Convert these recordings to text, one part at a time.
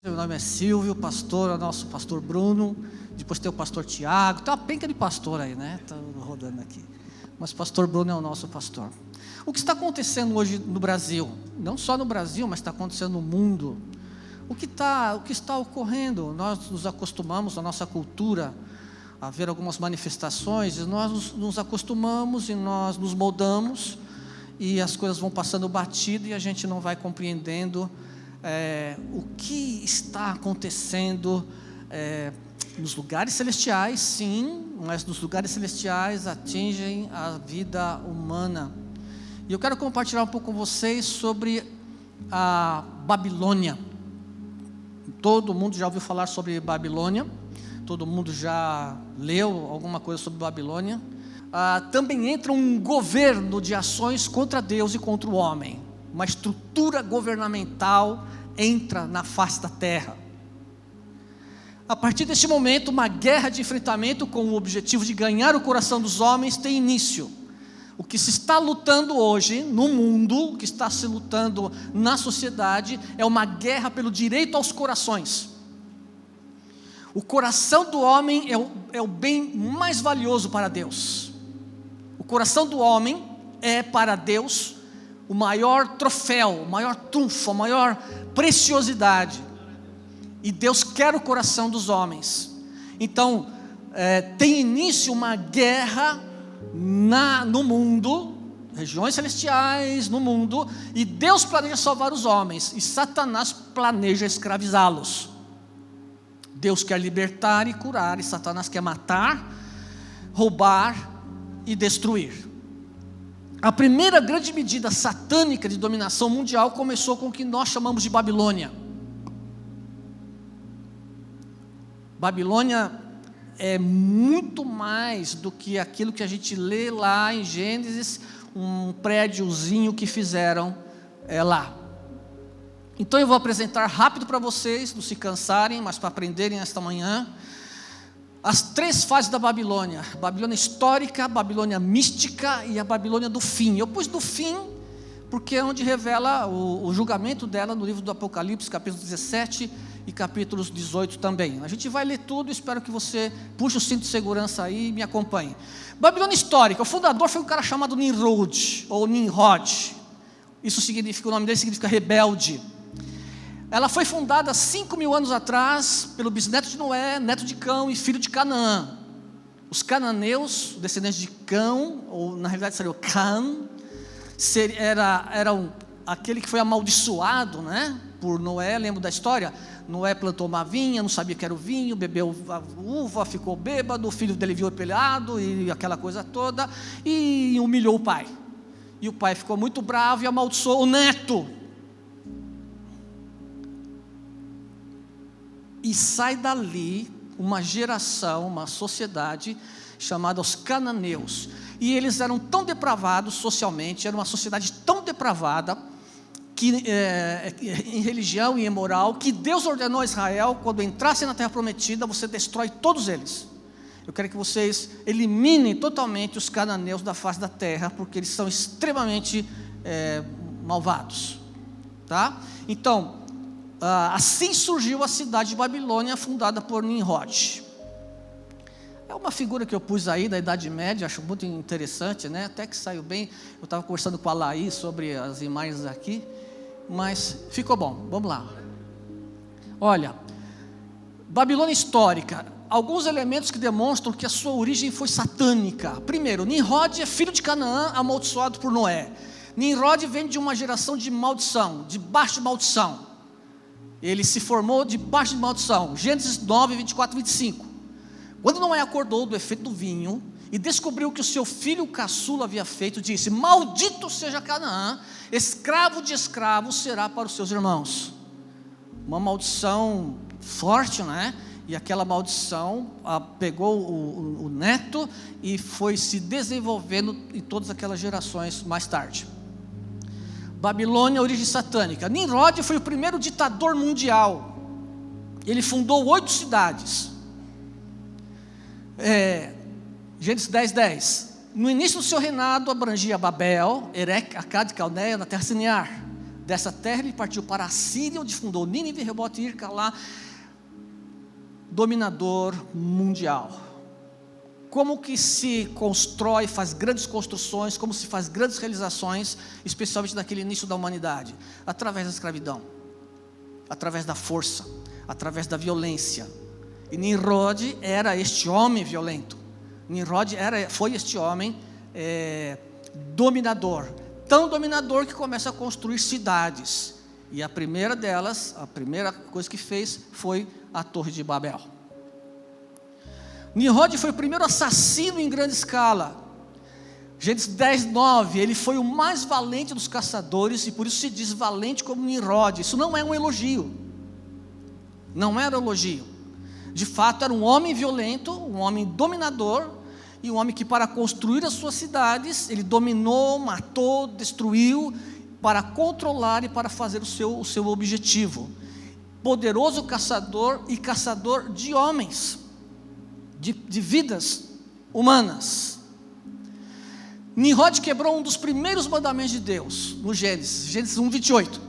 Meu nome é Silvio, pastor, é o nosso pastor Bruno, depois tem o pastor Tiago, tem uma penca de pastor aí, né? Tá rodando aqui. Mas o pastor Bruno é o nosso pastor. O que está acontecendo hoje no Brasil, não só no Brasil, mas está acontecendo no mundo, o que está ocorrendo? Nós nos acostumamos, na nossa cultura, a ver algumas manifestações, e nós nos acostumamos e nós nos moldamos, e as coisas vão passando batido e a gente não vai compreendendo o que está acontecendo nos lugares celestiais, sim, mas nos lugares celestiais atingem a vida humana. E eu quero compartilhar um pouco com vocês sobre a Babilônia. Todo mundo já ouviu falar sobre Babilônia, todo mundo já leu alguma coisa sobre Babilônia. Também entra um governo de ações contra Deus e contra o homem. Uma estrutura governamental entra na face da terra. A partir deste momento, uma guerra de enfrentamento com o objetivo de ganhar o coração dos homens tem início. O que se está lutando hoje no mundo, o que está se lutando na sociedade, é uma guerra pelo direito aos corações. O coração do homem é o bem mais valioso para Deus. O coração do homem é para Deus o maior troféu, o maior trunfo, a maior preciosidade. E Deus quer o coração dos homens. Então, tem início uma guerra no mundo, regiões celestiais no mundo, e Deus planeja salvar os homens, e Satanás planeja escravizá-los. Deus quer libertar e curar, e Satanás quer matar, roubar e destruir. A primeira grande medida satânica de dominação mundial começou com o que nós chamamos de Babilônia. Babilônia é muito mais do que aquilo que a gente lê lá em Gênesis, um prédiozinho que fizeram lá. Então eu vou apresentar rápido para vocês, não se cansarem, mas para aprenderem esta manhã, as três fases da Babilônia: Babilônia histórica, Babilônia mística e a Babilônia do fim. Eu pus do fim porque é onde revela o julgamento dela no livro do Apocalipse, capítulo 17 e capítulos 18 também. A gente vai ler tudo, espero que você puxe o cinto de segurança aí e me acompanhe. Babilônia histórica, o fundador foi um cara chamado Nimrod, ou Nimrod. Isso significa, o nome dele significa rebelde. Ela foi fundada 5.000 anos atrás pelo bisneto de Noé, neto de Cão e filho de Canaã. Os cananeus, descendentes de Cão, ou na realidade seria o Cã, era aquele que foi amaldiçoado, né, por Noé. Lembra da história? Noé plantou uma vinha, não sabia que era o vinho, bebeu a uva, ficou bêbado, o filho dele viu pelado e aquela coisa toda, e humilhou o pai. E o pai ficou muito bravo e amaldiçoou o neto. E sai dali uma geração, uma sociedade chamada os cananeus. E eles eram tão depravados socialmente, era uma sociedade tão depravada, que, em religião e em moral, que Deus ordenou a Israel, quando entrassem na terra prometida, você destrói todos eles. Eu quero que vocês eliminem totalmente os cananeus da face da terra, porque eles são extremamente malvados. Tá? Então, assim surgiu a cidade de Babilônia, fundada por Nimrod. É uma figura que eu pus aí da Idade Média, acho muito interessante, né? Até que saiu bem. Eu estava conversando com a Laís sobre as imagens aqui, mas ficou bom. Vamos lá. Olha, Babilônia histórica, alguns elementos que demonstram que a sua origem foi satânica. Primeiro, Nimrod é filho de Canaã, amaldiçoado por Noé. Nimrod vem de uma geração de maldição, debaixo de maldição. Ele se formou debaixo de maldição. Gênesis 9, 24 e 25. Quando Noé acordou do efeito do vinho e descobriu que o seu filho caçula havia feito, disse: maldito seja Canaã, escravo de escravos será para os seus irmãos. Uma maldição forte, né? E aquela maldição pegou o neto e foi se desenvolvendo em todas aquelas gerações mais tarde. Babilônia, origem satânica. Nimrod foi o primeiro ditador mundial. Ele fundou 8 cidades. Gênesis 10, 10. No início do seu reinado, abrangia Babel, Erech, Acade, Caldeia, na terra Sinear. Dessa terra ele partiu para a Síria, onde fundou Nínive, Rehobote e Ir, Calá, dominador mundial. Como que se constrói, faz grandes construções, como se faz grandes realizações, especialmente naquele início da humanidade? Através da escravidão, através da força, através da violência. E Nimrod era este homem violento. Nimrod foi este homem dominador, tão dominador que começa a construir cidades. E a primeira delas, a primeira coisa que fez foi a Torre de Babel. Nimrod foi o primeiro assassino em grande escala. Gênesis 10, 9, ele foi o mais valente dos caçadores, e por isso se diz valente como Nimrod. Isso não é um elogio, não era um elogio. De fato era um homem violento, um homem dominador, e um homem que para construir as suas cidades, ele dominou, matou, destruiu, para controlar e para fazer o seu objetivo. Poderoso caçador e caçador de homens, de vidas humanas. Nimrod quebrou um dos primeiros mandamentos de Deus, no Gênesis 1, 28.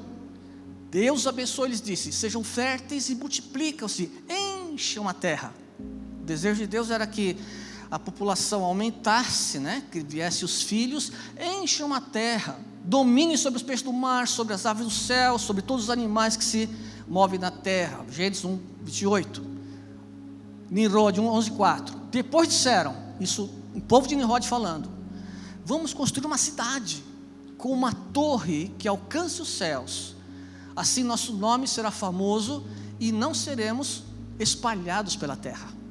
Deus abençoou e lhes disse: sejam férteis e multiplicam-se, encham a terra. O desejo de Deus era que a população aumentasse, que viesse os filhos, encham a terra, dominem sobre os peixes do mar, sobre as aves do céu, sobre todos os animais que se movem na terra. Gênesis 1, 28. Nimrod 11, 4. Depois disseram, isso o povo de Nimrod falando: vamos construir uma cidade com uma torre que alcance os céus, assim nosso nome será famoso e não seremos espalhados pela terra.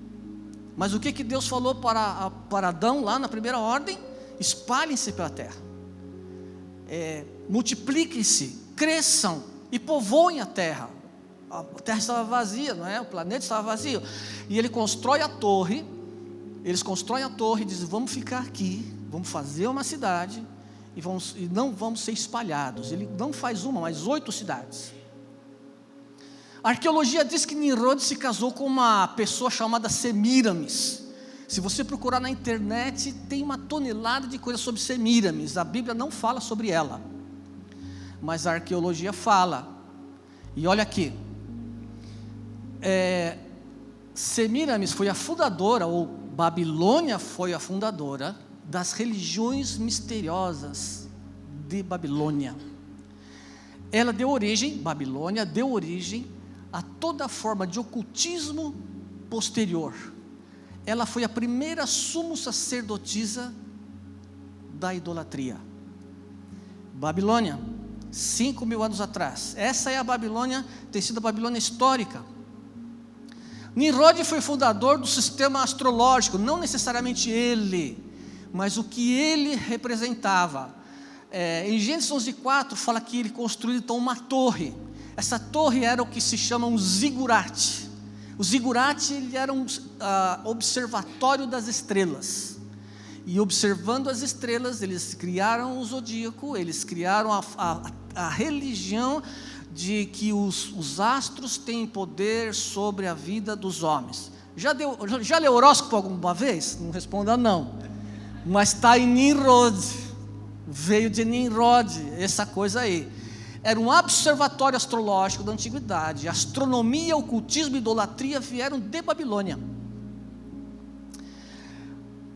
Mas o que Deus falou para Adão lá na primeira ordem? Espalhem-se pela terra, multipliquem-se, cresçam e povoem a terra. A terra estava vazia, não é? O planeta estava vazio. E ele constrói a torre. Eles constroem a torre e dizem: vamos ficar aqui, vamos fazer uma cidade e não vamos ser espalhados. Ele não faz uma, mas 8 cidades. A arqueologia diz que Nimrod se casou com uma pessoa chamada Semíramis. Se você procurar na internet, tem uma tonelada de coisas sobre Semíramis. A Bíblia não fala sobre ela, mas a arqueologia fala. E olha aqui, Semíramis foi a fundadora, ou Babilônia foi a fundadora das religiões misteriosas de Babilônia. Ela deu origem, Babilônia deu origem a toda forma de ocultismo posterior. Ela foi a primeira sumo sacerdotisa da idolatria. Babilônia, 5.000 anos atrás. Essa é a Babilônia, tem sido a Babilônia histórica. Nimrod foi fundador do sistema astrológico, não necessariamente ele, mas o que ele representava. Em Gênesis 11:4 fala que ele construiu então uma torre. Essa torre era o que se chama um zigurate. O zigurate ele era um observatório das estrelas. E observando as estrelas, eles criaram o zodíaco, eles criaram a religião de que os astros têm poder sobre a vida dos homens. Já leu horóscopo alguma vez? Não responda não. Mas está em Nimrod. Veio de Nimrod, essa coisa aí. Era um observatório astrológico da antiguidade. Astronomia, ocultismo e idolatria vieram de Babilônia.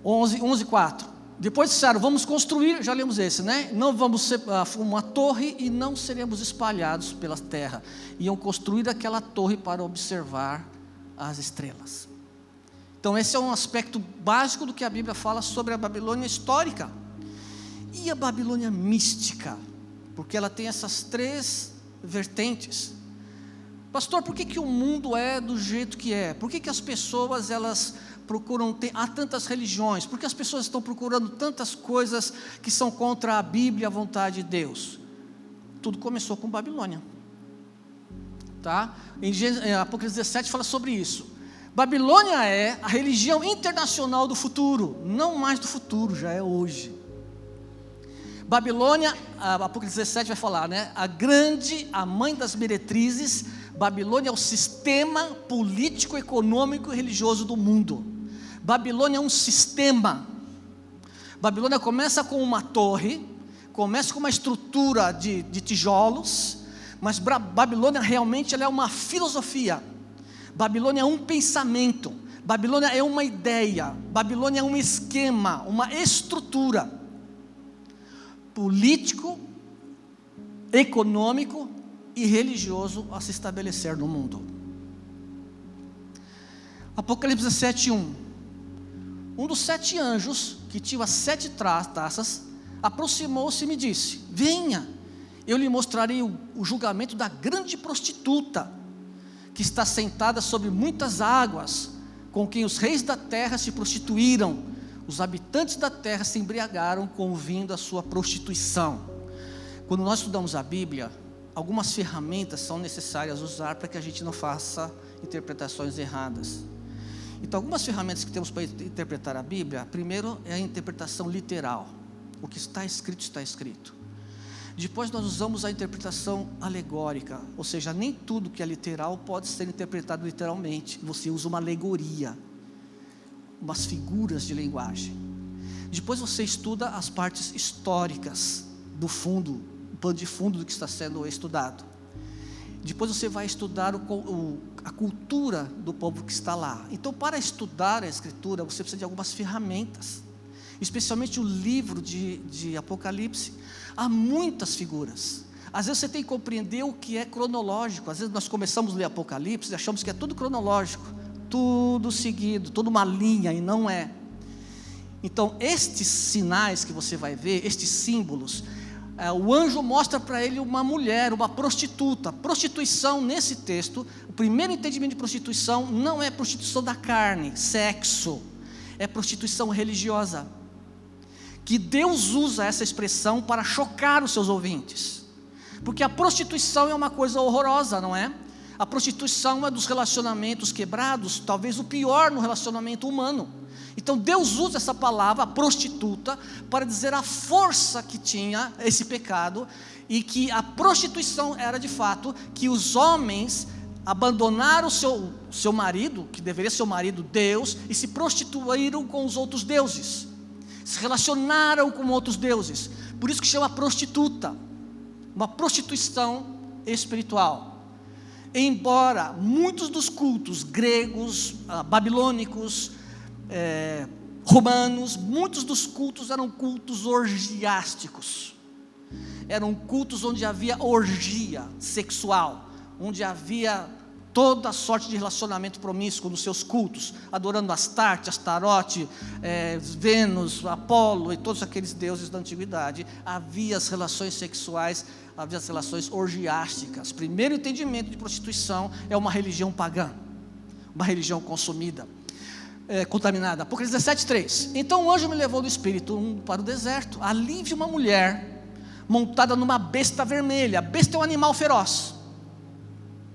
11:4. Depois disseram: vamos construir, já lemos esse, não vamos ser uma torre e não seremos espalhados pela terra. Iam construir aquela torre para observar as estrelas. Então esse é um aspecto básico do que a Bíblia fala sobre a Babilônia histórica. E a Babilônia mística? Porque ela tem essas 3 vertentes. Pastor, por que o mundo é do jeito que é? Por que as pessoas elas procuram há tantas religiões? Por que as pessoas estão procurando tantas coisas que são contra a Bíblia e a vontade de Deus? Tudo começou com Babilônia, tá? Em Apocalipse 17 fala sobre isso. Babilônia é a religião internacional do futuro, não mais do futuro, já é hoje. Babilônia, Apocalipse 17 vai falar, a mãe das meretrizes. Babilônia é o sistema político, econômico e religioso do mundo. Babilônia é um sistema. Babilônia começa com uma torre, começa com uma estrutura de tijolos, mas Babilônia realmente ela é uma filosofia, Babilônia é um pensamento, Babilônia é uma ideia, Babilônia é um esquema, uma estrutura político, econômico e religioso a se estabelecer no mundo. Apocalipse 7:1. Um dos 7 anjos, que tinha as 7 taças, aproximou-se e me disse: venha, eu lhe mostrarei o julgamento da grande prostituta, que está sentada sobre muitas águas, com quem os reis da terra se prostituíram, os habitantes da terra se embriagaram com o vinho da sua prostituição. Quando nós estudamos a Bíblia, algumas ferramentas são necessárias usar para que a gente não faça interpretações erradas. Então, algumas ferramentas que temos para interpretar a Bíblia, primeiro é a interpretação literal. O que está escrito, está escrito. Depois nós usamos a interpretação alegórica, ou seja, nem tudo que é literal pode ser interpretado literalmente. Você usa uma alegoria, umas figuras de linguagem. Depois você estuda as partes históricas do fundo, o pano de fundo do que está sendo estudado. Depois você vai estudar a cultura do povo que está lá. Então, para estudar a Escritura, você precisa de algumas ferramentas, especialmente o livro de Apocalipse. Há muitas figuras. Às vezes você tem que compreender o que é cronológico. Às vezes nós começamos a ler Apocalipse e achamos que é tudo cronológico, tudo seguido, toda uma linha, e não é. Então, estes sinais que você vai ver, estes símbolos, o anjo mostra para ele uma mulher, uma prostituta. Prostituição, nesse texto, o primeiro entendimento de prostituição não é prostituição da carne, sexo, é prostituição religiosa, que Deus usa essa expressão para chocar os seus ouvintes, porque a prostituição é uma coisa horrorosa, não é? A prostituição é dos relacionamentos quebrados, talvez o pior no relacionamento humano. Então Deus usa essa palavra, prostituta, para dizer a força que tinha esse pecado, e que a prostituição era de fato que os homens abandonaram o seu marido, que deveria ser o marido Deus, e se prostituíram com os outros deuses, se relacionaram com outros deuses. Por isso que chama prostituta, uma prostituição espiritual. Embora muitos dos cultos gregos, babilônicos, romanos, muitos dos cultos eram cultos orgiásticos, eram cultos onde havia orgia sexual, onde havia toda sorte de relacionamento promíscuo nos seus cultos, adorando Astarte, Astarote, Vênus, Apolo e todos aqueles deuses da antiguidade. Havia as relações sexuais, havia as relações orgiásticas. Primeiro entendimento de prostituição é uma religião pagã, uma religião consumida, contaminada. Apocalipse 17:3. Então o anjo me levou do espírito para o deserto. Ali vi uma mulher montada numa besta vermelha. A besta é um animal feroz,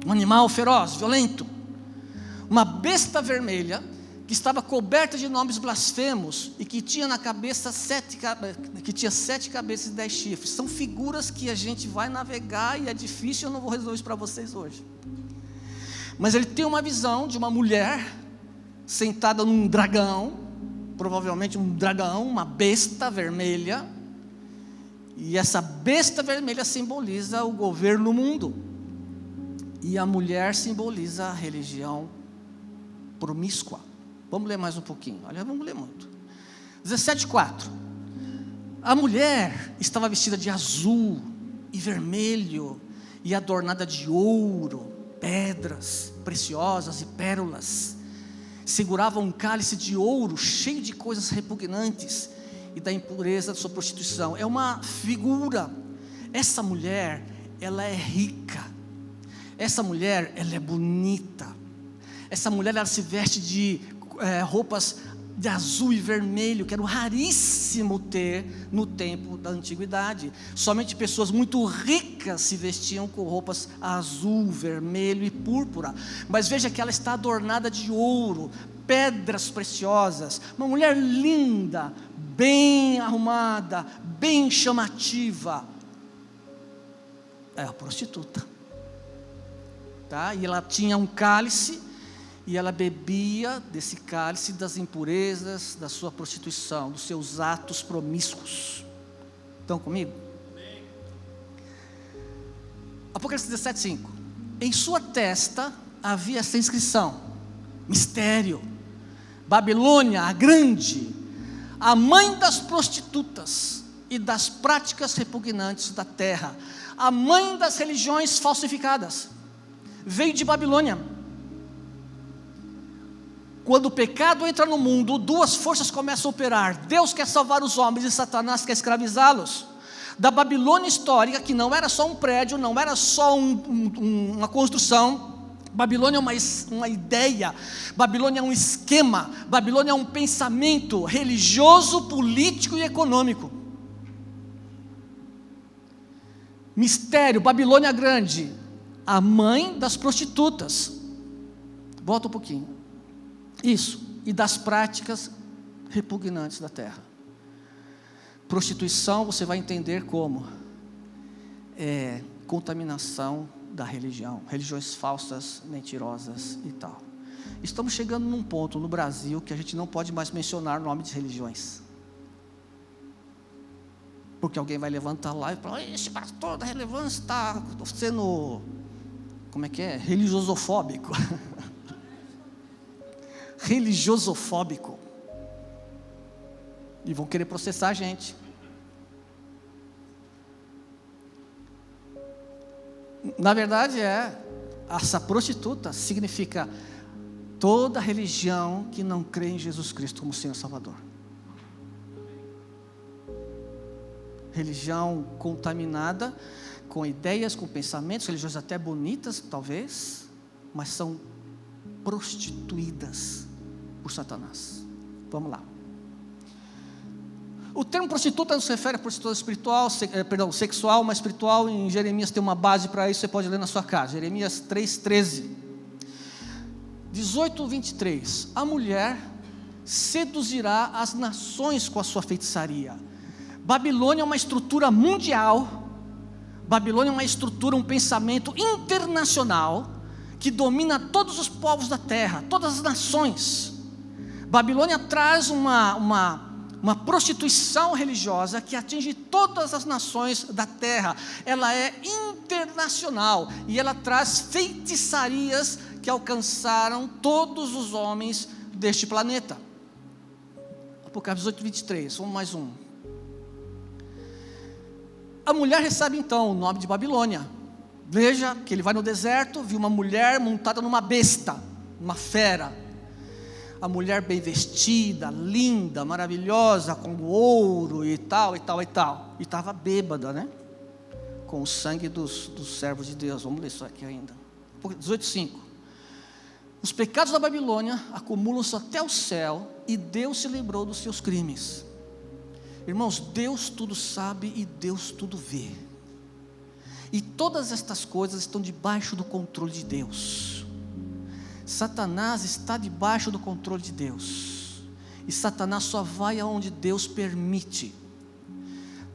um animal feroz, violento, uma besta vermelha que estava coberta de nomes blasfemos e que tinha na cabeça 7 cabeças e 10 chifres. São figuras que a gente vai navegar e é difícil, eu não vou resolver isso para vocês hoje. Mas ele tem uma visão de uma mulher sentada num dragão, provavelmente um dragão, uma besta vermelha, e essa besta vermelha simboliza o governo do mundo, e a mulher simboliza a religião promíscua. Vamos ler mais um pouquinho, olha, vamos ler muito. 17:4. A mulher estava vestida de azul e vermelho e adornada de ouro, pedras preciosas e pérolas. Segurava um cálice de ouro cheio de coisas repugnantes e da impureza da sua prostituição. É uma figura. Essa mulher, ela é rica. Essa mulher, ela é bonita. Essa mulher, ela se veste de roupas de azul e vermelho, que era raríssimo ter no tempo da antiguidade. Somente pessoas muito ricas se vestiam com roupas azul, vermelho e púrpura. Mas veja que ela está adornada de ouro, pedras preciosas, uma mulher linda, bem arrumada, bem chamativa. É a prostituta, tá? E ela tinha um cálice, e ela bebia desse cálice das impurezas da sua prostituição, dos seus atos promíscuos. Estão comigo? Apocalipse 17:5. Em sua testa havia essa inscrição: mistério, Babilônia a grande, a mãe das prostitutas e das práticas repugnantes da terra, a mãe das religiões falsificadas, veio de Babilônia. Quando o pecado entra no mundo, duas forças começam a operar: Deus quer salvar os homens e Satanás quer escravizá-los. Da Babilônia histórica, que não era só um prédio, não era só uma construção. Babilônia é uma ideia, Babilônia é um esquema, Babilônia é um pensamento religioso, político e econômico. Mistério, Babilônia grande, a mãe das prostitutas. Volta um pouquinho. Isso, e das práticas repugnantes da terra. Prostituição você vai entender como contaminação da religião, religiões falsas, mentirosas e tal. Estamos chegando num ponto no Brasil que a gente não pode mais mencionar o nome de religiões, porque alguém vai levantar lá e falar: esse pastor da relevância está sendo, como é que é? Religiosofóbico. Religiosofóbico. E vão querer processar a gente. Na verdade essa prostituta significa toda religião que não crê em Jesus Cristo como Senhor e Salvador. Religião contaminada com ideias, com pensamentos, religiões até bonitas talvez, mas são prostituídas por Satanás. Vamos lá. O termo prostituta não se refere a prostituta espiritual, sexual, mas espiritual. Em Jeremias tem uma base para isso, você pode ler na sua casa. Jeremias 3:13. 18:23. A mulher seduzirá as nações com a sua feitiçaria. Babilônia é uma estrutura mundial. Babilônia é uma estrutura, um pensamento internacional que domina todos os povos da terra, todas as nações. Babilônia traz uma prostituição religiosa que atinge todas as nações da terra. Ela é internacional e ela traz feitiçarias que alcançaram todos os homens deste planeta. Apocalipse 18:23, vamos mais um. A mulher recebe então o nome de Babilônia. Veja que ele vai no deserto, viu uma mulher montada numa besta, uma fera. A mulher bem vestida, linda, maravilhosa, com ouro e tal, e tal, e tal. E estava bêbada, né? Com o sangue dos servos de Deus. Vamos ler isso aqui ainda. 18:5. Os pecados da Babilônia acumulam-se até o céu, e Deus se lembrou dos seus crimes. Irmãos, Deus tudo sabe e Deus tudo vê. E todas estas coisas estão debaixo do controle de Deus. Satanás está debaixo do controle de Deus, e Satanás só vai aonde Deus permite.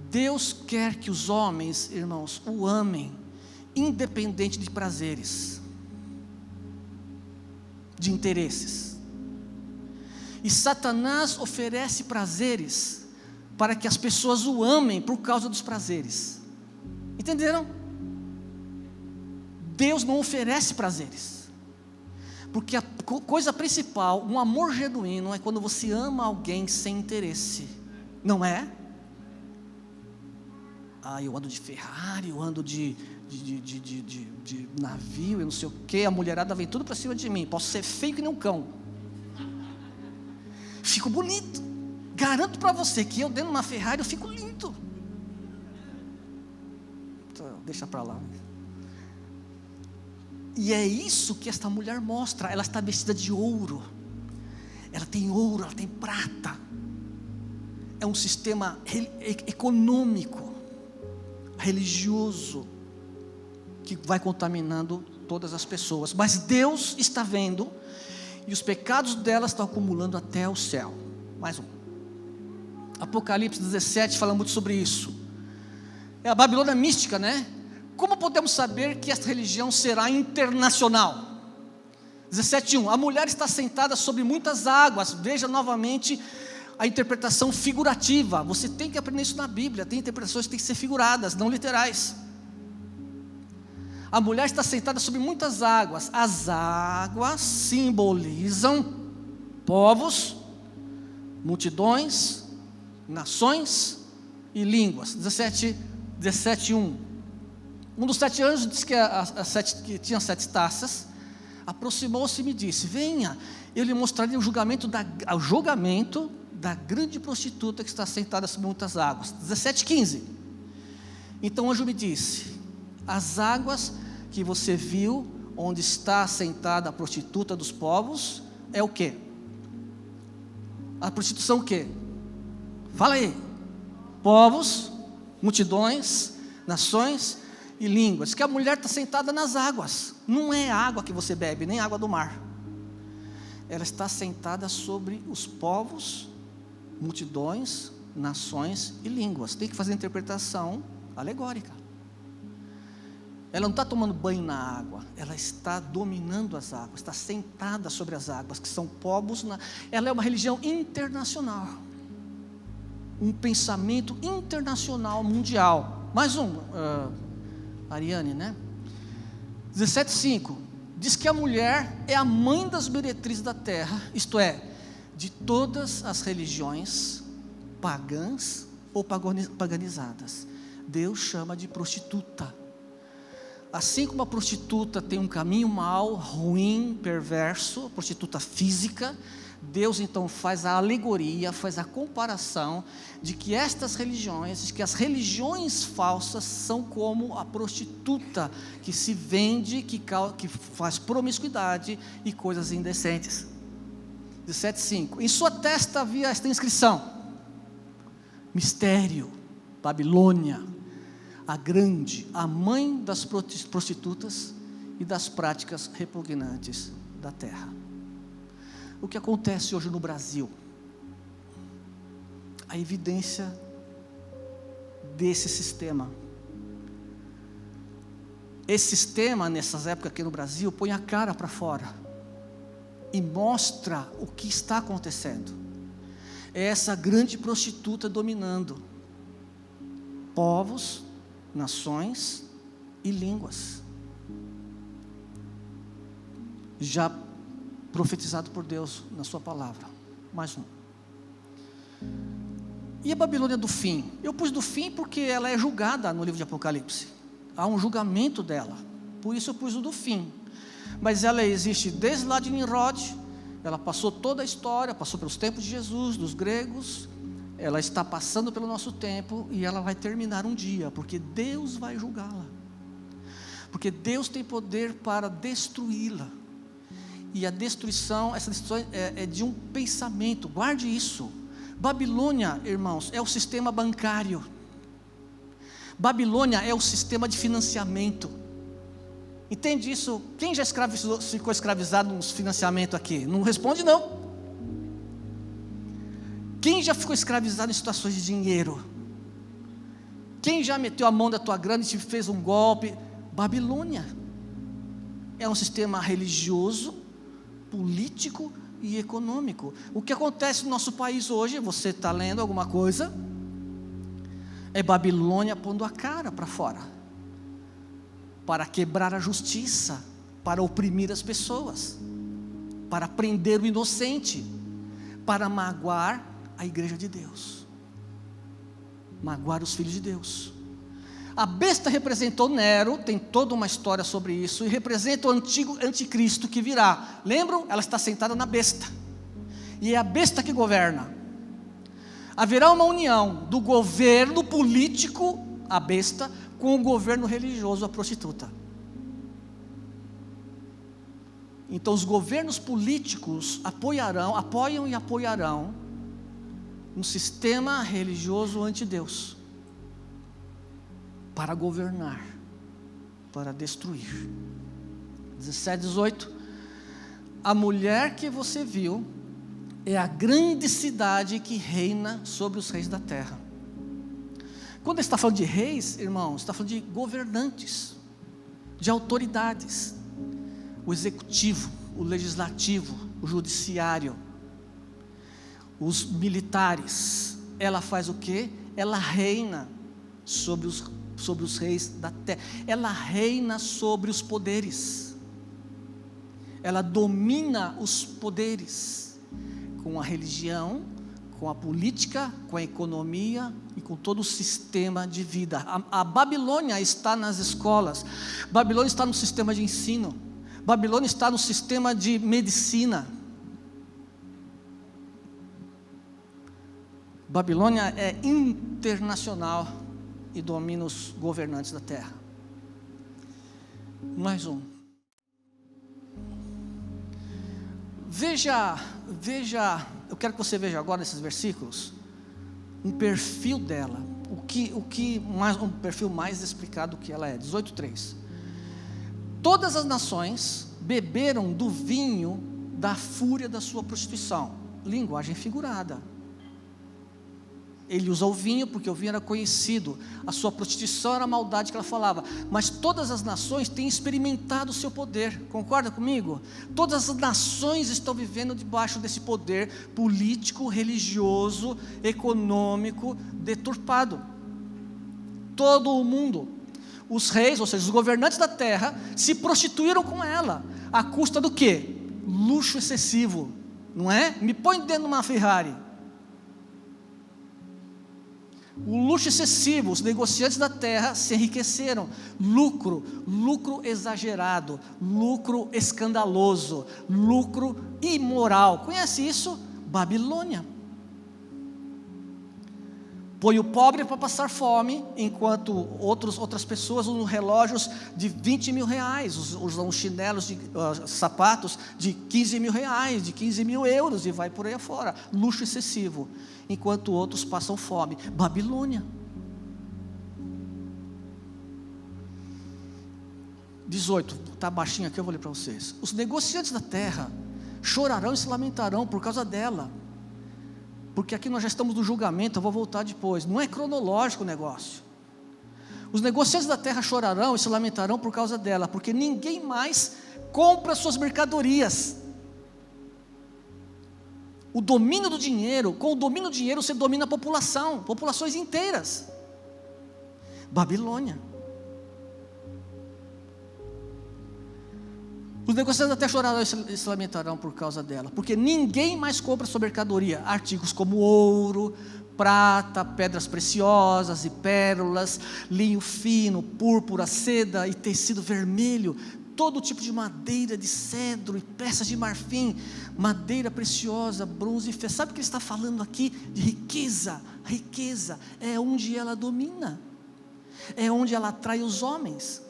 Deus quer que os homens, irmãos, o amem, independente de prazeres, de interesses. E Satanás oferece prazeres para que as pessoas o amem por causa dos prazeres. Entenderam? Deus não oferece prazeres. Porque a coisa principal, um amor genuíno, é quando você ama alguém sem interesse, não é? Eu ando de Ferrari, eu ando de navio, eu não sei o que, a mulherada vem tudo para cima de mim, posso ser feio que nem um cão, fico bonito, garanto para você que eu dentro de uma Ferrari eu fico lindo. Então, deixa para lá. E é isso que esta mulher mostra. Ela está vestida de ouro, ela tem ouro, ela tem prata. É um sistema econômico, religioso, que vai contaminando todas as pessoas. Mas Deus está vendo, e os pecados dela estão acumulando até o céu. Mais um. Apocalipse 17 fala muito sobre isso. É a Babilônia mística, né? Como podemos saber que esta religião será internacional? 17:1. A mulher está sentada sobre muitas águas. Veja novamente a interpretação figurativa. Você tem que aprender isso na Bíblia. Tem interpretações que têm que ser figuradas, não literais. A mulher está sentada sobre muitas águas. As águas simbolizam povos, multidões, nações e línguas. 17:1. Um dos 7 anjos disse que tinha 7 taças. Aproximou-se e me disse: venha, eu lhe mostrarei o julgamento da grande prostituta que está sentada sobre muitas águas. 17:15. Então o anjo me disse: as águas que você viu, onde está sentada a prostituta dos povos, é o quê? A prostituição o quê? Fala aí. Povos, multidões, nações e línguas. Que a mulher está sentada nas águas. Não é água que você bebe, nem água do mar. Ela está sentada sobre os povos, multidões, nações e línguas. Tem que fazer interpretação alegórica. Ela não está tomando banho na água, ela está dominando as águas, está sentada sobre as águas, que são povos. Ela é uma religião internacional, um pensamento internacional, mundial. Mais um, Ariane, né? 17:5, diz que a mulher é a mãe das meretrizes da terra, isto é, de todas as religiões pagãs ou paganizadas. Deus chama de prostituta. Assim como a prostituta tem um caminho mau, ruim, perverso, prostituta física, Deus então faz a alegoria, faz a comparação de que estas religiões, que as religiões falsas são como a prostituta que se vende, que faz promiscuidade e coisas indecentes. 17:5. Em sua testa havia esta inscrição: mistério, Babilônia, a grande, a mãe das prostitutas e das práticas repugnantes da terra. O que acontece hoje no Brasil? A evidência desse sistema. Esse sistema, nessas épocas aqui no Brasil, põe a cara para fora e mostra o que está acontecendo. É essa grande prostituta dominando povos, nações e línguas. Já profetizado por Deus na sua palavra. Mais um. E a Babilônia do fim? Eu pus do fim porque ela é julgada no livro de Apocalipse. Há um julgamento dela. Por isso eu pus o do fim. Mas ela existe desde lá de Nimrod. Ela passou toda a história, passou pelos tempos de Jesus, dos gregos. Ela está passando pelo nosso tempo e ela vai terminar um dia, porque Deus vai julgá-la. Porque Deus tem poder para destruí-la. E a destruição, essa destruição é de um pensamento, guarde isso. Babilônia, irmãos, é o sistema bancário. Babilônia é o sistema de financiamento. Entende isso? Quem já ficou escravizado nos financiamentos aqui? Não responde não. Quem já ficou escravizado em situações de dinheiro? Quem já meteu a mão da tua grana e te fez um golpe? Babilônia é um sistema religioso, político e econômico. O que acontece no nosso país hoje, você está lendo alguma coisa, é Babilônia pondo a cara para fora, para quebrar a justiça, para oprimir as pessoas, para prender o inocente, para magoar a igreja de Deus, magoar os filhos de Deus. A besta representou Nero, tem toda uma história sobre isso, e representa o antigo anticristo que virá. Lembram? Ela está sentada na besta, e é a besta que governa. Haverá uma união do governo político, a besta, com o governo religioso, a prostituta. Então os governos políticos apoiam e apoiarão um sistema religioso anti-Deus, para governar, para destruir. 17:18. A mulher que você viu é a grande cidade que reina sobre os reis da terra. Quando está falando de reis, irmãos, está falando de governantes, de autoridades, o executivo, o legislativo, o judiciário, os militares. Ela faz o quê? Ela reina sobre sobre os reis da terra. Ela reina sobre os poderes. Ela domina os poderes com a religião, com a política, com a economia e com todo o sistema de vida. A Babilônia está nas escolas, Babilônia está no sistema de ensino, Babilônia está no sistema de medicina. Babilônia é internacional e domina os governantes da terra. Mais um. Veja, eu quero que você veja agora nesses versículos um perfil dela, um perfil mais explicado do que ela é. 18:3. Todas as nações beberam do vinho da fúria da sua prostituição. Linguagem figurada. Ele usou o vinho porque o vinho era conhecido, a sua prostituição era a maldade que ela falava, mas todas as nações têm experimentado o seu poder, concorda comigo? Todas as nações estão vivendo debaixo desse poder político, religioso, econômico, deturpado. Todo o mundo, os reis, ou seja, os governantes da terra, se prostituíram com ela, à custa do quê? Luxo excessivo, não é? Me põe dentro de uma Ferrari. O luxo excessivo, os negociantes da terra se enriqueceram, lucro exagerado, lucro escandaloso, lucro imoral. Conhece isso? Babilônia. Põe o pobre para passar fome, enquanto outras pessoas usam relógios de 20 mil reais, usam chinelos, sapatos de 15 mil reais, de 15 mil euros, e vai por aí afora. Luxo excessivo, enquanto outros passam fome. Babilônia. 18, está baixinho aqui, eu vou ler para vocês. Os negociantes da terra chorarão e se lamentarão por causa dela, porque aqui nós já estamos no julgamento, eu vou voltar depois, não é cronológico o negócio. Os negociantes da terra chorarão e se lamentarão por causa dela, porque ninguém mais compra suas mercadorias. O domínio do dinheiro, com o domínio do dinheiro você domina a população, populações inteiras. Babilônia. Os negociantes até chorarão e se lamentarão por causa dela, porque ninguém mais compra sua mercadoria, artigos como ouro, prata, pedras preciosas e pérolas, linho fino, púrpura, seda e tecido vermelho, todo tipo de madeira de cedro e peças de marfim, madeira preciosa, bronze e fé. Sabe o que ele está falando aqui? De riqueza. Riqueza é onde ela domina, é onde ela atrai os homens,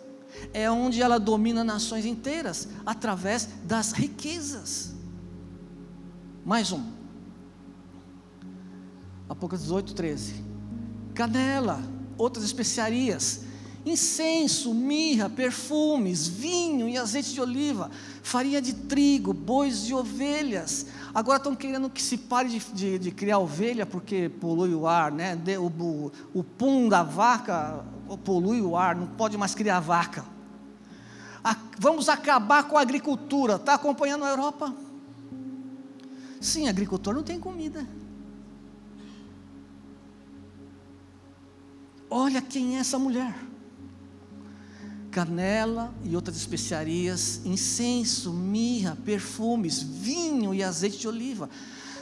é onde ela domina nações inteiras, através das riquezas. Mais um. Apocalipse 18:13. Canela, outras especiarias, incenso, mirra, perfumes, vinho e azeite de oliva, farinha de trigo, bois e ovelhas. Agora estão querendo que se pare de criar ovelha, porque polui o ar, né? O pum da vaca polui o ar, não pode mais criar vaca. Vamos acabar com a agricultura. Está acompanhando a Europa? Sim, agricultor não tem comida. Olha quem é essa mulher. Canela e outras especiarias, incenso, mirra, perfumes, vinho e azeite de oliva,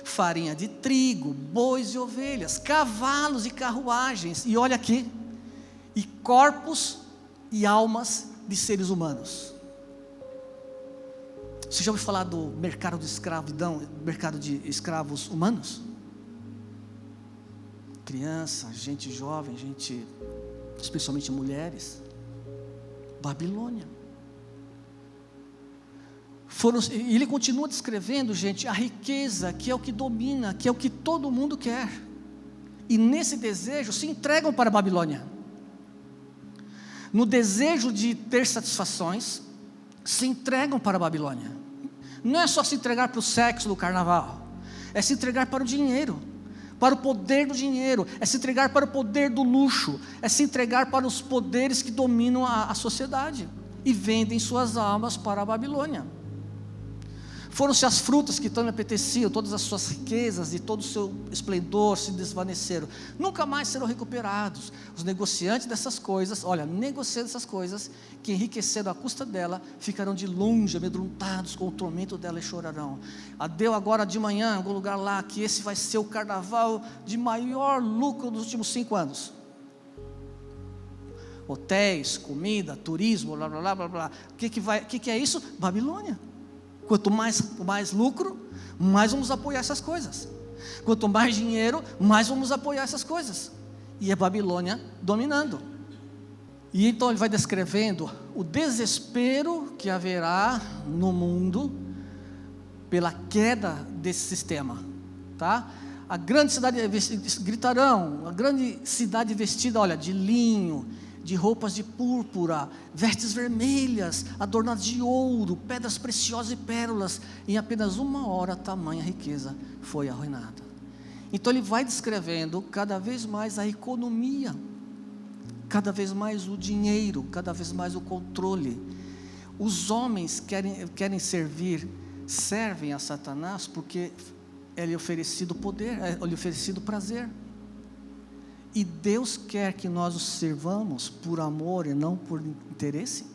farinha de trigo, bois e ovelhas, cavalos e carruagens, e olha aqui, e corpos e almas de seres humanos. Você já ouviu falar do mercado de escravidão, mercado de escravos humanos? Criança, gente jovem, gente, especialmente mulheres. Babilônia. E ele continua descrevendo, gente, a riqueza, que é o que domina, que é o que todo mundo quer. E nesse desejo se entregam para a Babilônia. No desejo de ter satisfações, se entregam para a Babilônia. Não é só se entregar para o sexo do carnaval, é se entregar para o dinheiro, para o poder do dinheiro, é se entregar para o poder do luxo, é se entregar para os poderes que dominam a sociedade, e vendem suas almas para a Babilônia. Foram-se as frutas que tanto me apeteciam, todas as suas riquezas e todo o seu esplendor se desvaneceram. Nunca mais serão recuperados. Os negociantes dessas coisas, negociando essas coisas, que enriqueceram à custa dela, ficarão de longe, amedrontados com o tormento dela e chorarão. Deu agora de manhã, em algum lugar lá, que esse vai ser o carnaval de maior lucro dos últimos 5 anos. Hotéis, comida, turismo, blá, blá, blá, blá, blá. O que é isso? Babilônia. Quanto mais lucro, mais vamos apoiar essas coisas. Quanto mais dinheiro, mais vamos apoiar essas coisas. E é Babilônia dominando. E então ele vai descrevendo o desespero que haverá no mundo pela queda desse sistema, tá? A grande cidade, gritarão, a grande cidade vestida, de linho, de roupas de púrpura, vestes vermelhas, adornadas de ouro, pedras preciosas e pérolas. Em apenas 1 hora, tamanha riqueza foi arruinada. Então ele vai descrevendo cada vez mais a economia, cada vez mais o dinheiro, cada vez mais o controle. Os homens querem servem a Satanás porque é-lhe oferecido poder, é-lhe oferecido prazer. E Deus quer que nós o servamos por amor e não por interesse.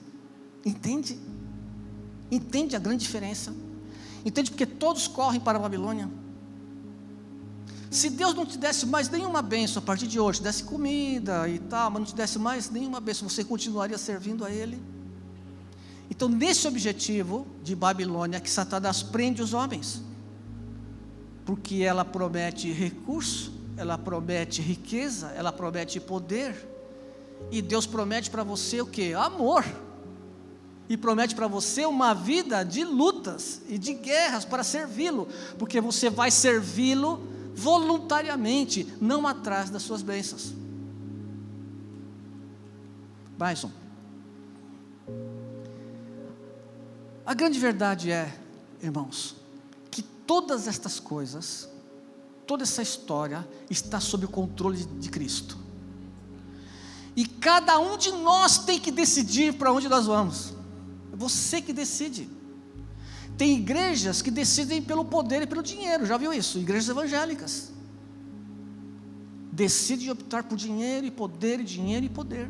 Entende? Entende a grande diferença? Entende porque todos correm para a Babilônia? Se Deus não te desse mais nenhuma bênção a partir de hoje, te desse comida e tal, mas não te desse mais nenhuma bênção, você continuaria servindo a Ele? Então, nesse objetivo de Babilônia, que Satanás prende os homens, porque ela promete recurso, ela promete riqueza, ela promete poder, e Deus promete para você o quê? Amor, e promete para você uma vida de lutas e de guerras para servi-lo, porque você vai servi-lo voluntariamente, não atrás das suas bênçãos. Mais um. A grande verdade é, irmãos, que todas estas coisas, toda essa história está sob o controle de Cristo. E cada um de nós tem que decidir para onde nós vamos. É você que decide. Tem igrejas que decidem pelo poder e pelo dinheiro, já viu isso? Igrejas evangélicas decidem optar por dinheiro e poder, dinheiro e poder.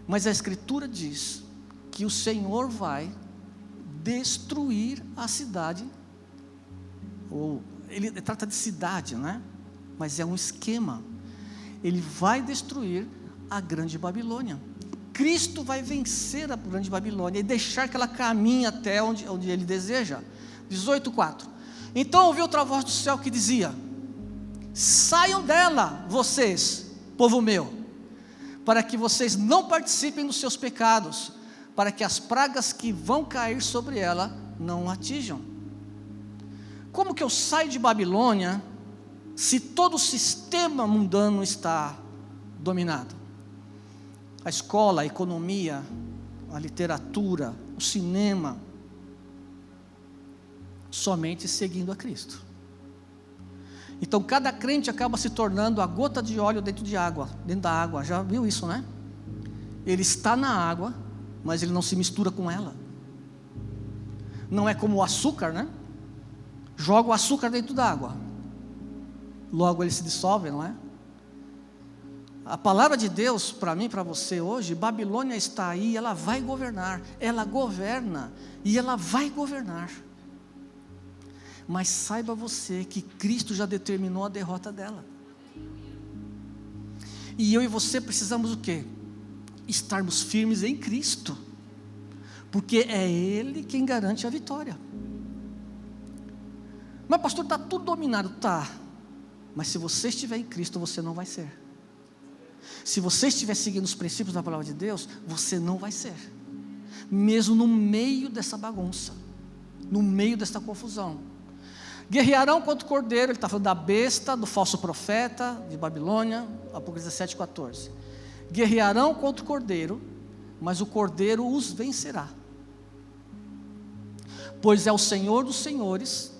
Mas a Escritura diz que o Senhor vai destruir a cidade, ele trata de cidade, né? Mas é um esquema. Ele vai destruir a grande Babilônia. Cristo vai vencer a grande Babilônia e deixar que ela caminhe até onde Ele deseja. 18:4. Então ouvi outra voz do céu que dizia: saiam dela, vocês, povo meu, para que vocês não participem dos seus pecados, para que as pragas que vão cair sobre ela não atinjam. Como que eu saio de Babilônia se todo o sistema mundano está dominado? A escola, a economia, a literatura, o cinema, somente seguindo a Cristo. Então cada crente acaba se tornando a gota de óleo dentro da água, já viu isso, né? Ele está na água, mas ele não se mistura com ela. Não é como o açúcar, né? Joga o açúcar dentro da água, logo ele se dissolve, não é? A palavra de Deus para mim, para você hoje: Babilônia está aí, ela vai governar, ela governa e ela vai governar. Mas saiba você que Cristo já determinou a derrota dela. E eu e você precisamos o quê? Estarmos firmes em Cristo, porque é Ele quem garante a vitória. Mas pastor, está tudo dominado. Tá, mas se você estiver em Cristo, você não vai ser. Se você estiver seguindo os princípios da palavra de Deus, você não vai ser, mesmo no meio dessa bagunça, no meio dessa confusão. Guerrearão contra o cordeiro, ele está falando da besta, do falso profeta de Babilônia, Apocalipse 17:14. Guerrearão contra o cordeiro, mas o cordeiro os vencerá, pois é o Senhor dos senhores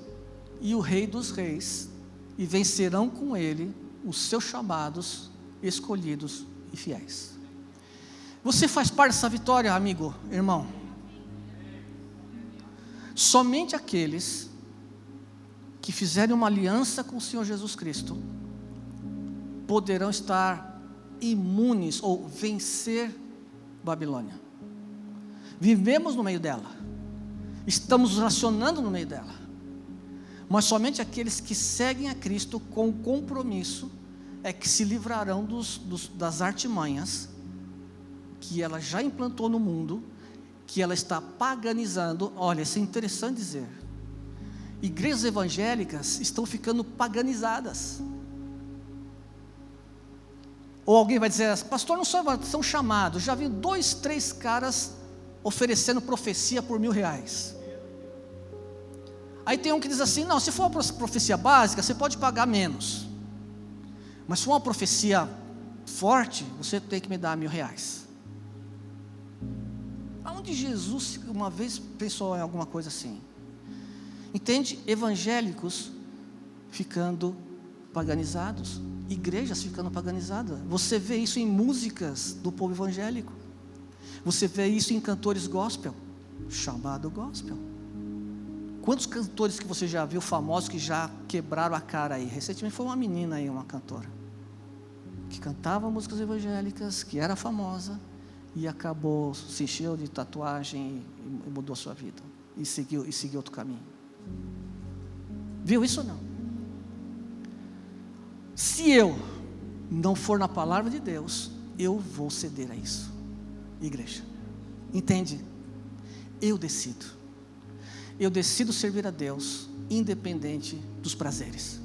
e o Rei dos reis, e vencerão com ele os seus chamados, escolhidos e fiéis. Você faz parte dessa vitória, amigo, irmão. Somente aqueles que fizerem uma aliança com o Senhor Jesus Cristo poderão estar imunes ou vencer Babilônia. Vivemos no meio dela, estamos racionando no meio dela, mas somente aqueles que seguem a Cristo com compromisso é que se livrarão das artimanhas que ela já implantou no mundo, que ela está paganizando. Olha, isso é interessante dizer. Igrejas evangélicas estão ficando paganizadas. Ou alguém vai dizer, pastor, não são chamados. Já vi 2, 3 caras oferecendo profecia por R$1.000. Aí tem um que diz assim, não, se for uma profecia básica, você pode pagar menos. Mas se for uma profecia forte, você tem que me dar R$1.000. Aonde Jesus uma vez pensou em alguma coisa assim? Entende? Evangélicos ficando paganizados, igrejas ficando paganizadas. Você vê isso em músicas do povo evangélico. Você vê isso em cantores gospel, chamado gospel. Quantos cantores que você já viu famosos que já quebraram a cara aí? Recentemente foi uma menina aí, uma cantora, que cantava músicas evangélicas, que era famosa, e acabou, se encheu de tatuagem e mudou a sua vida, e seguiu outro caminho. Viu isso ou não? Se eu não for na palavra de Deus, eu vou ceder a isso, igreja. Entende? Eu decido servir a Deus, independente dos prazeres.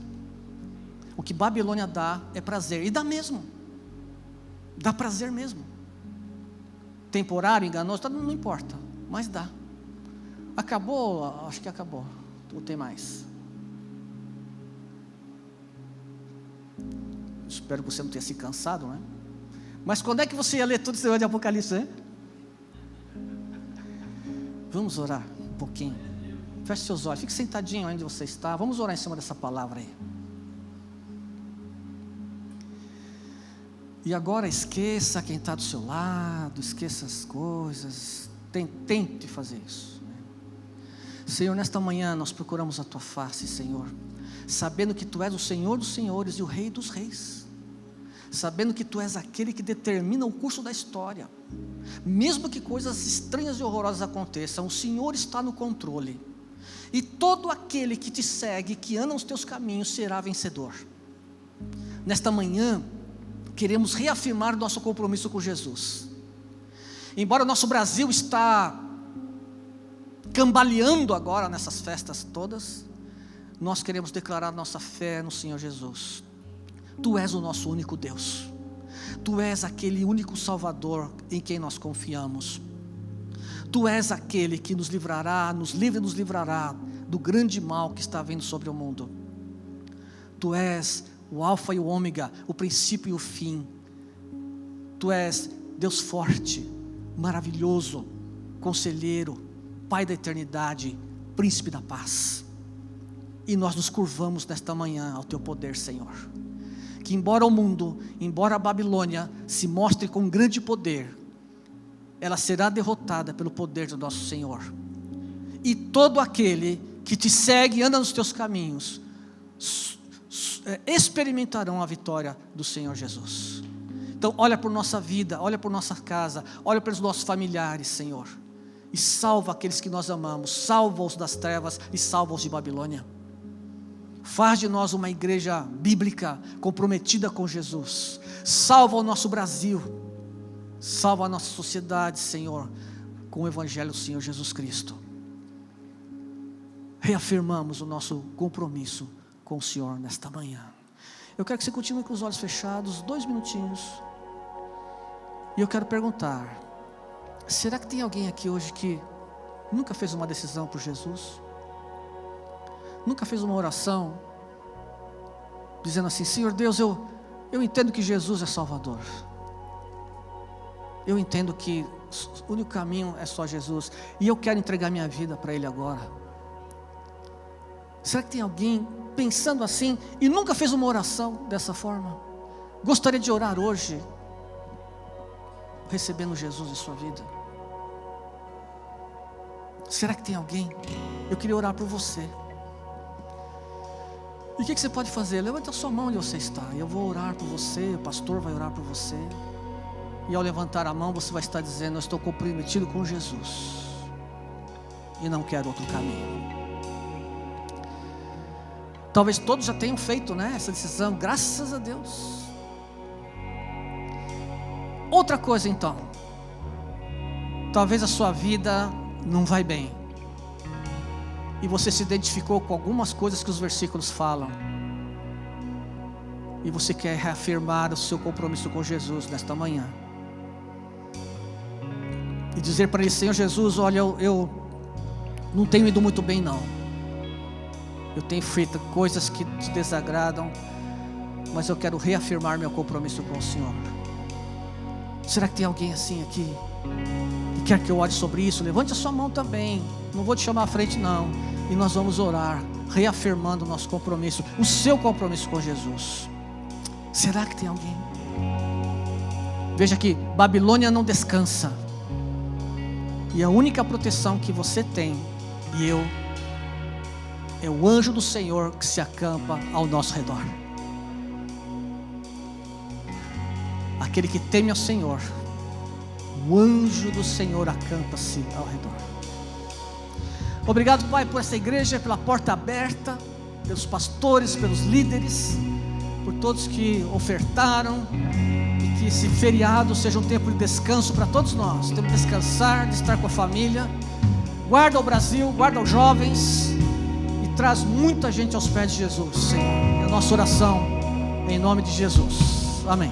O que Babilônia dá é prazer, e dá mesmo, dá prazer mesmo. Temporário, enganoso, não importa, mas dá. Acabou? Acho que acabou, não tem mais. Espero que você não tenha se cansado, né? Mas quando é que você ia ler tudo esse negócio de Apocalipse, hein? Vamos orar um pouquinho. Feche seus olhos, fique sentadinho onde você está. Vamos orar em cima dessa palavra aí. E agora esqueça quem está do seu lado, esqueça as coisas, tente fazer isso, né? Senhor, nesta manhã nós procuramos a Tua face, Senhor, sabendo que Tu és o Senhor dos senhores e o Rei dos reis, sabendo que Tu és aquele que determina o curso da história, mesmo que coisas estranhas e horrorosas aconteçam, o Senhor está no controle, e todo aquele que Te segue, que anda nos Teus caminhos, será vencedor. Nesta manhã, queremos reafirmar nosso compromisso com Jesus. Embora o nosso Brasil está cambaleando agora nessas festas todas, nós queremos declarar nossa fé no Senhor Jesus. Tu és o nosso único Deus. Tu és aquele único Salvador em quem nós confiamos. Tu és aquele que nos livrará, nos livrará do grande mal que está vindo sobre o mundo. Tu és o alfa e o ômega, o princípio e o fim. Tu és Deus forte, maravilhoso, conselheiro, Pai da eternidade, príncipe da paz. E nós nos curvamos nesta manhã ao Teu poder, Senhor. Que embora o mundo, embora a Babilônia se mostre com grande poder, ela será derrotada pelo poder do nosso Senhor. E todo aquele que Te segue e anda nos Teus caminhos, experimentarão a vitória do Senhor Jesus. Então olha por nossa vida, olha por nossa casa, olha pelos nossos familiares, Senhor, e salva aqueles que nós amamos, salva-os das trevas e salva-os de Babilônia. Faz de nós uma igreja bíblica comprometida com Jesus. Salva o nosso Brasil, salva a nossa sociedade, Senhor, com o evangelho do Senhor Jesus Cristo. Reafirmamos o nosso compromisso com o Senhor nesta manhã. Eu quero que você continue com os olhos fechados, 2 minutinhos. E eu quero perguntar: será que tem alguém aqui hoje que nunca fez uma decisão por Jesus? Nunca fez uma oração dizendo assim: Senhor Deus, eu entendo que Jesus é Salvador. Eu entendo que o único caminho é só Jesus, e eu quero entregar minha vida para Ele agora. Será que tem alguém pensando assim e nunca fez uma oração dessa forma? Gostaria de orar hoje, recebendo Jesus em sua vida. Será que tem alguém? Eu queria orar por você. E o que você pode fazer? Levante a sua mão onde você está. Eu vou orar por você, o pastor vai orar por você. E ao levantar a mão, você vai estar dizendo: eu estou comprometido com Jesus e não quero outro caminho. Talvez todos já tenham feito, né, essa decisão, graças a Deus. Outra coisa então, talvez a sua vida não vai bem, e você se identificou com algumas coisas que os versículos falam, e você quer reafirmar o seu compromisso com Jesus nesta manhã, e dizer para Ele: Senhor Jesus, olha, eu não tenho ido muito bem não, eu tenho feito coisas que te desagradam, mas eu quero reafirmar meu compromisso com o Senhor. Será que tem alguém assim aqui que quer que eu ore sobre isso? Levante a sua mão também. Não vou te chamar à frente não. E nós vamos orar, reafirmando o nosso compromisso, o seu compromisso com Jesus. Será que tem alguém? Veja que Babilônia não descansa, e a única proteção que você tem e eu é o anjo do Senhor que se acampa ao nosso redor. Aquele que teme ao Senhor, o anjo do Senhor acampa-se ao redor. Obrigado, Pai, por essa igreja, pela porta aberta, pelos pastores, pelos líderes, por todos que ofertaram, e que esse feriado seja um tempo de descanso para todos nós. Tempo de descansar, de estar com a família. Guarda o Brasil, guarda os jovens, e traz muita gente aos pés de Jesus, Senhor. É a nossa oração, em nome de Jesus. Amém.